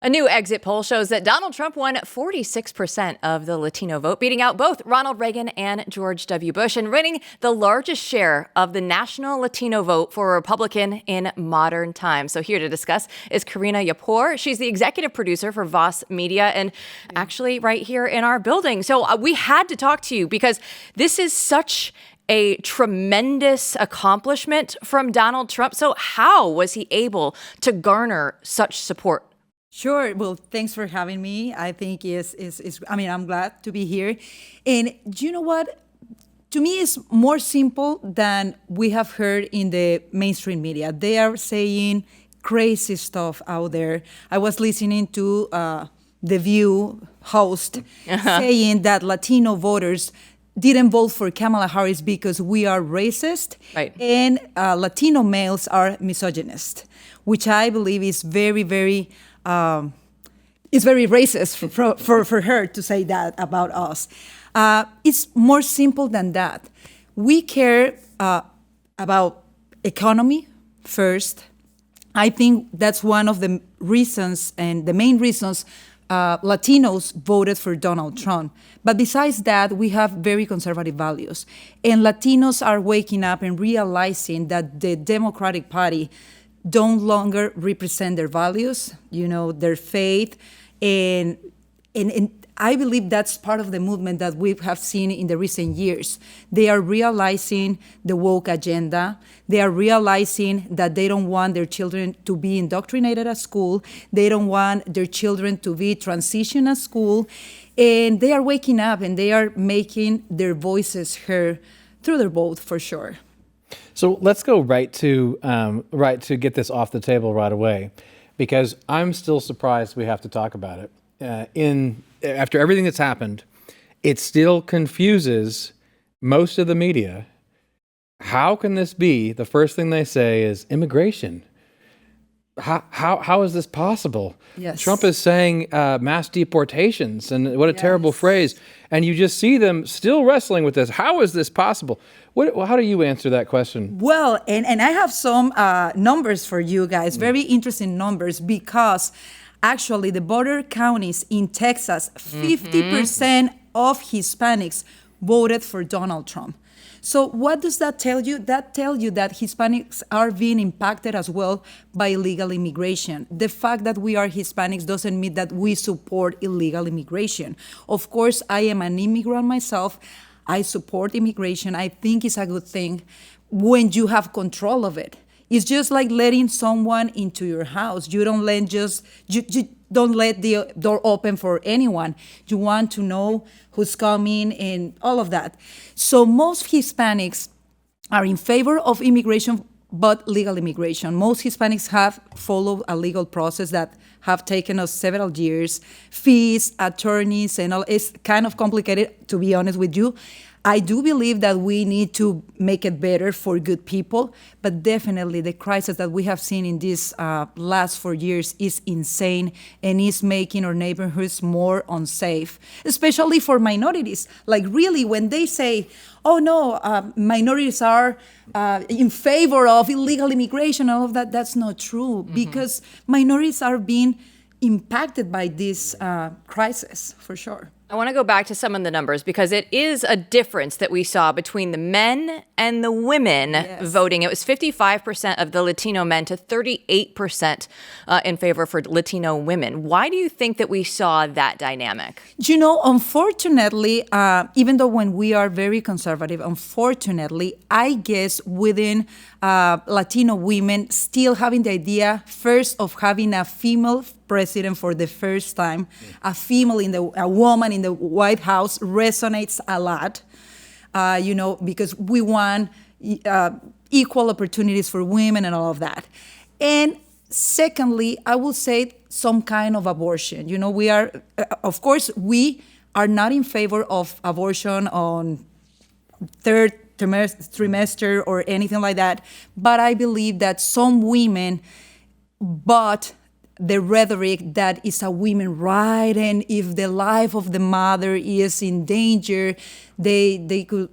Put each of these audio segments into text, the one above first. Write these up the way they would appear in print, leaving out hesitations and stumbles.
A new exit poll shows that Donald Trump won 46% of the Latino vote, beating out both Ronald Reagan and George W. Bush and winning the largest share of the national Latino vote for a Republican in modern times. So here to discuss is Karina Yapor. She's the executive producer for Voz Media and actually right here in our building. So we had to talk to you because this is such a tremendous accomplishment from Donald Trump. So how was he able to garner such support? Sure. Well, thanks for having me. I think I'm glad to be here. And you know what? To me, it's more simple than we have heard in the mainstream media. They are saying crazy stuff out there. I was listening to The View host saying that Latino voters didn't vote for Kamala Harris because we are racist, right, and Latino males are misogynist, which I believe is very, very it's very racist for her to say that about us. It's more simple than that. We care about economy first. I think that's one of the reasons and the main reasons Latinos voted for Donald Trump. But besides that, we have very conservative values. And Latinos are waking up and realizing that the Democratic Party don't longer represent their values, their faith. And I believe that's part of the movement that we have seen in the recent years. They are realizing the woke agenda. They are realizing that they don't want their children to be indoctrinated at school. They don't want their children to be transitioned at school. And they are waking up and they are making their voices heard through their vote for sure. So let's go right to get this off the table right away, because I'm still surprised we have to talk about it. After everything that's happened, it still confuses most of the media. How can this be? The first thing they say is immigration. How is this possible? Yes. Trump is saying mass deportations, and what a terrible phrase. And you just see them still wrestling with this. How is this possible? How do you answer that question? Well, and I have some numbers for you guys, very interesting numbers, because actually the border counties in Texas, 50% of Hispanics voted for Donald Trump. So what does that tell you? That tells you that Hispanics are being impacted as well by illegal immigration. The fact that we are Hispanics doesn't mean that we support illegal immigration. Of course, I am an immigrant myself. I support immigration. I think it's a good thing when you have control of it. It's just like letting someone into your house. You don't let you don't let the door open for anyone. You want to know who's coming and all of that. So most Hispanics are in favor of immigration, but legal immigration. Most Hispanics have followed a legal process that have taken us several years, fees, attorneys, and all. It's kind of complicated, to be honest with you. I do believe that we need to make it better for good people, but definitely the crisis that we have seen in these last 4 years is insane and is making our neighborhoods more unsafe, especially for minorities. Like really, when they say, oh no, minorities are in favor of illegal immigration and all of that, that's not true, because minorities are being impacted by this crisis, for sure. I want to go back to some of the numbers because it is a difference that we saw between the men and the women voting. It was 55% of the Latino men to 38% in favor for Latino women. Why do you think that we saw that dynamic? Unfortunately, even though when we are very conservative, unfortunately, I guess within Latino women still having the idea first of having a female president for the first time, a woman in the White House resonates a lot, because we want equal opportunities for women and all of that. And secondly, I will say some kind of abortion. We are, of course, we are not in favor of abortion on third trimester or anything like that, but I believe that some women bought the rhetoric that it's a women's right, and if the life of the mother is in danger, they could,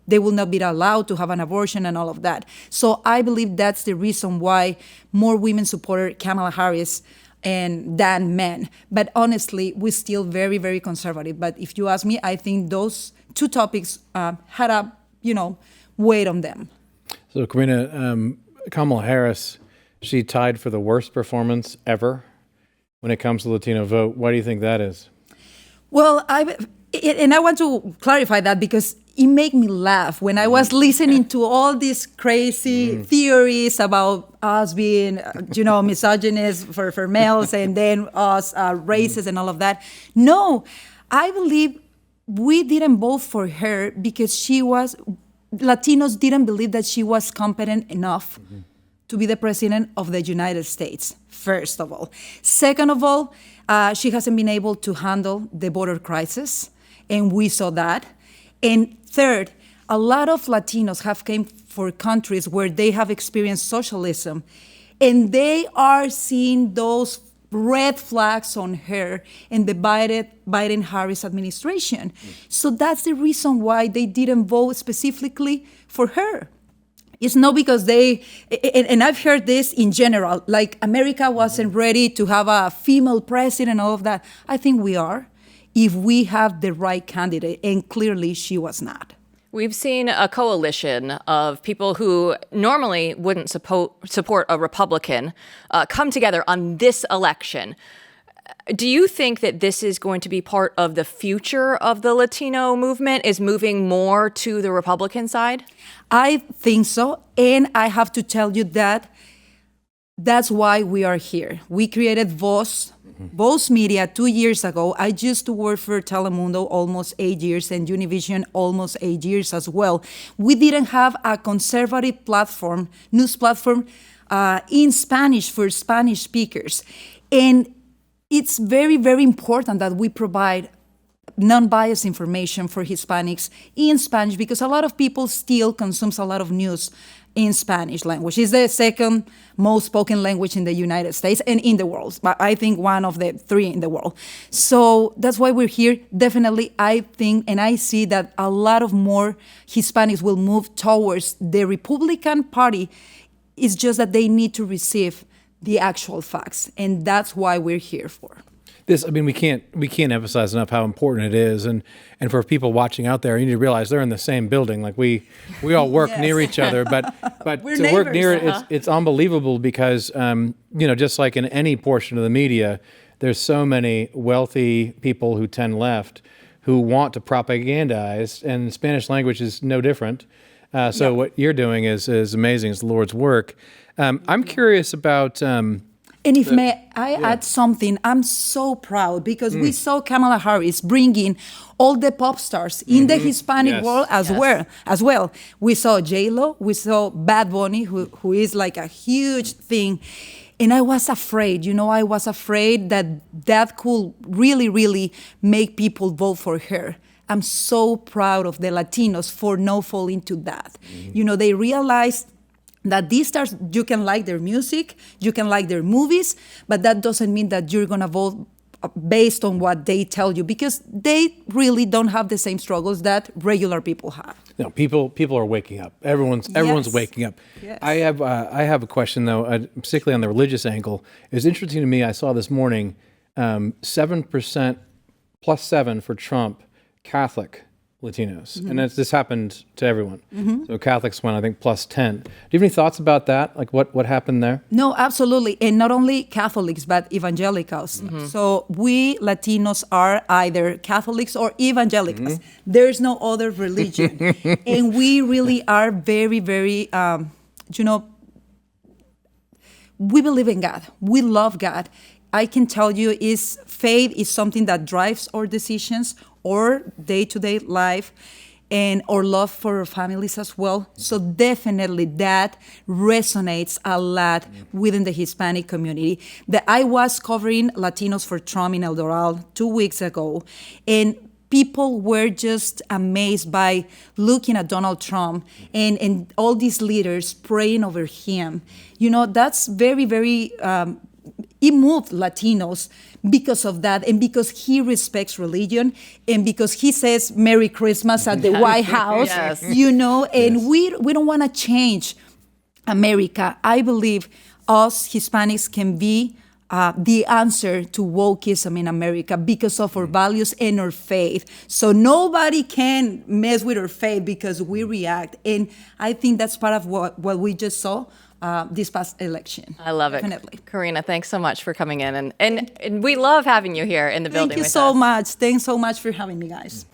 they will not be allowed to have an abortion and all of that. So I believe that's the reason why more women supported Kamala Harris and than men. But honestly, we're still very, very conservative. But if you ask me, I think those two topics had a, weight on them. So, Karina, Kamala Harris, she tied for the worst performance ever when it comes to Latino vote. Why do you think that is? Well, I want to clarify that because it made me laugh when I was listening to all these crazy theories about us being, misogynist for males and then us racist and all of that. No, I believe we didn't vote for her because Latinos didn't believe that she was competent enough to be the president of the United States, first of all. Second of all, she hasn't been able to handle the border crisis, and we saw that. And third, a lot of Latinos have come for countries where they have experienced socialism, and they are seeing those red flags on her in the Biden-Harris administration. So that's the reason why they didn't vote specifically for her. It's not because and I've heard this in general, like America wasn't ready to have a female president and all of that. I think we are, if we have the right candidate, and clearly she was not. We've seen a coalition of people who normally wouldn't support a Republican come together on this election. Do you think that this is going to be part of the future of the Latino movement, is moving more to the Republican side? I think so. And I have to tell you that that's why we are here. We created Voz Media 2 years ago. I used to work for Telemundo almost 8 years and Univision almost 8 years as well. We didn't have a conservative platform, news platform in Spanish for Spanish speakers. And it's very, very important that we provide non-biased information for Hispanics in Spanish, because a lot of people still consumes a lot of news in Spanish language. It's the second most spoken language in the United States and in the world. But I think one of the 3 in the world. So that's why we're here. Definitely, I think and I see that a lot of more Hispanics will move towards the Republican Party. It's just that they need to receive the actual facts, and that's why we're here for. We can't emphasize enough how important it is, and for people watching out there, you need to realize they're in the same building. Like we all work near each other, but We're to neighbors. work near it, it's unbelievable because just like in any portion of the media, there's so many wealthy people who tend left who want to propagandize, and Spanish language is no different. What you're doing is amazing. It's the Lord's work. I'm curious about. And if may I add something, I'm so proud because we saw Kamala Harris bringing all the pop stars in the Hispanic world as well. We saw J-Lo, we saw Bad Bunny, who is like a huge thing. And I was afraid, that could really, really make people vote for her. I'm so proud of the Latinos for not falling to that. They realized that these stars, you can like their music, you can like their movies, but that doesn't mean that you're going to vote based on what they tell you, because they really don't have the same struggles that regular people have. No, people are waking up. Everyone's waking up. Yes. I have a question though, particularly on the religious angle. It was interesting to me. I saw this morning 7% +7 for Trump Catholic Latinos, and this happened to everyone. So Catholics went, I think, +10. Do you have any thoughts about that? Like what happened there? No, absolutely. And not only Catholics, but evangelicals. So we Latinos are either Catholics or evangelicals. There's no other religion. And we really are very, very, we believe in God. We love God. I can tell you faith is something that drives our decisions, or day-to-day life, and our love for our families as well. So definitely that resonates a lot within the Hispanic community. I was covering Latinos for Trump in El Doral 2 weeks ago, and people were just amazed by looking at Donald Trump and all these leaders praying over him. That's very, very, it moved Latinos because of that, and because he respects religion, and because he says Merry Christmas at the White House, and we don't want to change America. I believe us Hispanics can be the answer to wokeism in America because of our values and our faith. So nobody can mess with our faith because we react. And I think that's part of what we just saw this past election. I love it. Definitely. Karina, thanks so much for coming in. And we love having you here in the building Thank you with so us. much. Thanks so much for having me, guys.